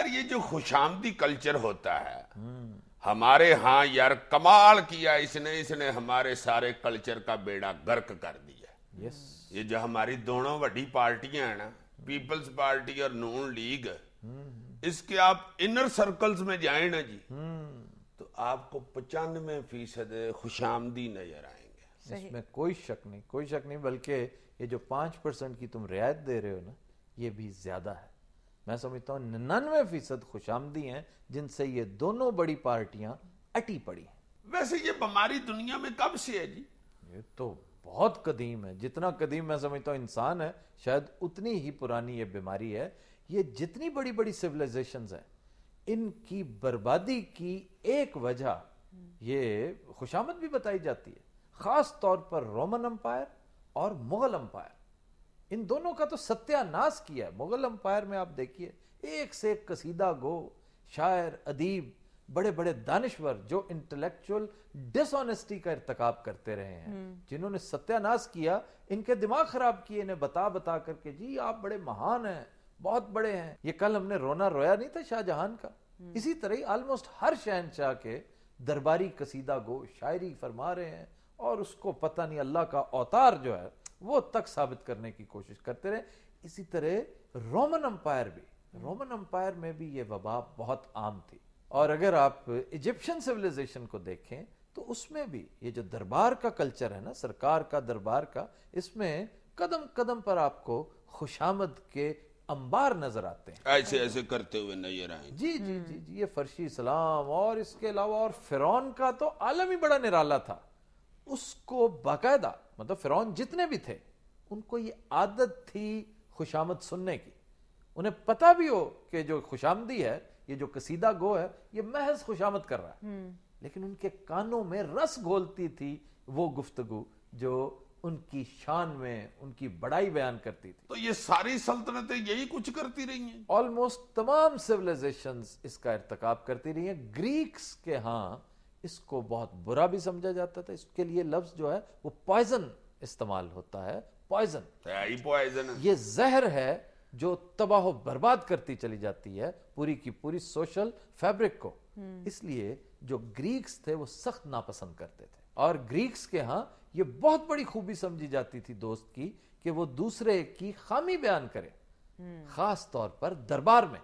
یار یہ جو خوشامدی کلچر ہوتا ہے ہمارے ہاں یار کمال کیا اس نے ہمارے سارے کلچر کا بیڑا غرق کر دیا. یہ جو ہماری دونوں بڑی پارٹیاں ہیں نا, پیپلز پارٹی اور نون لیگ, اس کے آپ انر سرکلز میں جائیں نا جی تو آپ کو 95% خوشامدی نظر آئیں گے. اس میں کوئی شک نہیں, بلکہ یہ جو 5% کی تم رعایت دے رہے ہو نا, یہ بھی زیادہ ہے. میں سمجھتا ہوں 99% خوشامدی ہیں جن سے یہ دونوں بڑی پارٹیاں اٹی پڑی ہیں. ویسے یہ بیماری دنیا میں کب سے ہے جی؟ یہ تو بہت قدیم ہے. جتنا قدیم میں سمجھتا ہوں انسان ہے, شاید اتنی ہی پرانی یہ بیماری ہے. یہ جتنی بڑی بڑی سیویلائزیشنز ہیں, ان کی بربادی کی ایک وجہ یہ خوشامد بھی بتائی جاتی ہے, خاص طور پر رومن امپائر اور مغل امپائر. ان دونوں کا تو ستیہ ناش کیا ہے. مغل امپائر میں آپ دیکھیے ایک سے ایک قصیدہ گو, شاعر, ادیب, بڑے بڑے دانشور جو انٹلیکچول ڈس آنیسٹی کا ارتکاب کرتے رہے ہیں, جنہوں نے ستیہ ناش کیا, ان کے دماغ خراب کیے انہیں بتا کر کے جی آپ بڑے مہان ہیں, بہت بڑے ہیں. یہ کل ہم نے رونا رویا نہیں تھا شاہ جہان کا, اسی طرح آلموسٹ ہر شہنشاہ کے درباری قصیدہ گو شاعری فرما رہے ہیں, اور اس کو پتہ نہیں اللہ کا اوتار جو ہے وہ تک ثابت کرنے کی کوشش کرتے رہے. اسی طرح رومن امپائر میں بھی یہ وبا بہت عام تھی. اور اگر آپ ایجپشن سیویلائزیشن کو دیکھیں تو اس میں بھی یہ جو دربار کا کلچر ہے نا, سرکار کا, دربار کا, اس میں قدم قدم پر آپ کو خوشامد کے انبار نظر آتے ہیں, ایسے کرتے ہوئے نظر آئیں. جی جی جی جی یہ فرشی اسلام, اور اس کے علاوہ اور فرعون کا تو عالم ہی بڑا نرالا تھا. اس کو باقاعدہ, مطلب فرعون جتنے بھی تھے ان کو یہ عادت تھی خوشامد سننے کی. انہیں پتہ بھی ہو کہ جو خوشامدی ہے, یہ جو قصیدہ گو ہے, یہ محض خوشامد کر رہا ہے, لیکن ان کے کانوں میں رس گھولتی تھی وہ گفتگو جو ان کی شان میں ان کی بڑائی بیان کرتی تھی. تو یہ ساری سلطنتیں یہی کچھ کرتی رہی ہیں؟ آلموسٹ تمام سیویلائزیشنز اس کا ارتکاب کرتی رہی ہیں. گریکس کے ہاں اس کو بہت برا بھی سمجھا جاتا تھا. اس کے لیے لفظ جو ہے وہ پوائزن استعمال ہوتا ہے. پوائزن یہ زہر ہے جو تباہ و برباد کرتی چلی جاتی ہے پوری کی پوری سوشل فیبرک کو. اس لیے جو گریکس تھے وہ سخت ناپسند کرتے تھے, اور گریکس کے ہاں یہ بہت بڑی خوبی سمجھی جاتی تھی دوست کی کہ وہ دوسرے کی خامی بیان کرے, خاص طور پر دربار میں.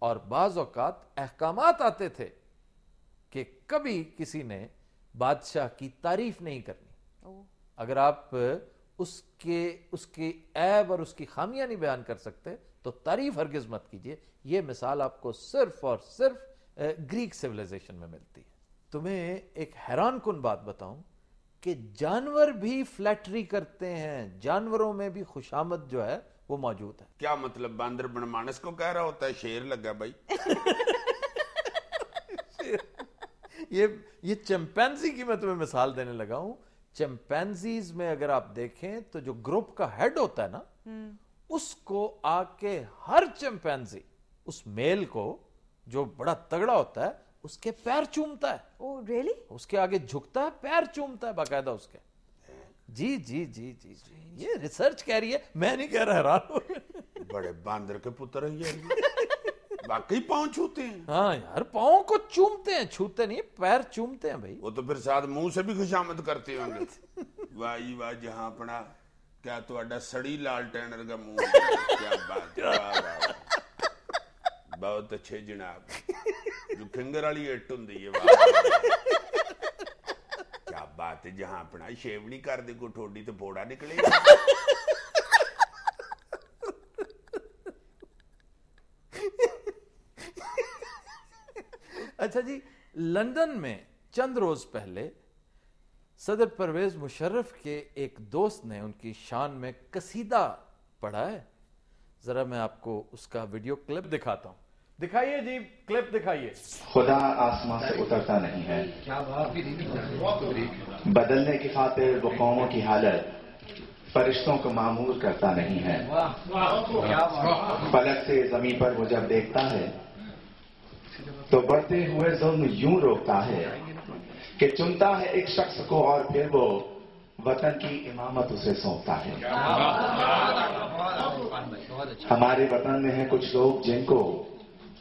اور بعض اوقات احکامات آتے تھے کہ کبھی کسی نے بادشاہ کی تعریف نہیں کرنی. اگر آپ اس کے عیب اور اس کی خامیاں نہیں بیان کر سکتے تو تعریف ہرگز مت کیجیے. یہ مثال آپ کو صرف اور صرف گریک سیویلائزیشن میں ملتی ہے. تمہیں ایک حیران کن بات بتاؤں کہ جانور بھی فلیٹری کرتے ہیں, جانوروں میں بھی خوشامد جو ہے وہ موجود ہے. کیا مطلب؟ باندر بن مانس کو کہہ رہا ہوتا ہے شیر لگا بھائی. یہ چمپینزی کی میں تمہیں مثال دینے لگا ہوں. چمپینزیز میں اگر آپ دیکھیں تو جو گروپ کا ہیڈ ہوتا ہے نا, اس کو آ کے ہر چمپینزی اس میل کو جو بڑا تگڑا ہوتا ہے اس کے پیر چومتا ہے. اوہ ریئلی؟ اس کے آگے جھکتا ہے, پیر چومتا ہے باقاعدہ اس کے. جی جی جی جی جی یہ ریسرچ کہہ رہی ہے, میں نہیں کہہ رہا. حیران ہو بڑے باندر کے پتر ہیں واقعی پاؤں چھوتے ہیں. ہاں یار, پاؤں کو چومتے ہیں, چھوتے نہیں, پیر چومتے ہیں بھائی. وہ تو پھر ساتھ منہ سے بھی خوشامد کرتے ہوں گے. واہ واہ, جہاں اپنا کیا تو اڈا سڑی لال ٹینر کا منہ. کیا بات, بہت اچھے جناب. جو فنگر والی اٹ ہوں دی ہے, کیا بات ہے. جہاں اپنا شیو نہیں کر دے کو ٹھوڈی تو پھوڑا نکلے. اچھا جی, لندن میں چند روز پہلے صدر پرویز مشرف کے ایک دوست نے ان کی شان میں قصیدہ پڑھا ہے. ذرا میں آپ کو اس کا ویڈیو کلپ دکھاتا ہوں. دکھائیے جی, کلپ دکھائیے. خدا آسمان سے اترتا نہیں ہے, بدلنے کی خاطر وہ قوموں کی حالت فرشتوں کو معمور کرتا نہیں ہے. فلک سے زمین پر وہ جب دیکھتا ہے تو بڑھتے ہوئے ظلم یوں روکتا ہے کہ چنتا ہے ایک شخص کو اور پھر وہ وطن کی امامت اسے سونپتا ہے. ہمارے وطن میں ہیں کچھ لوگ جن کو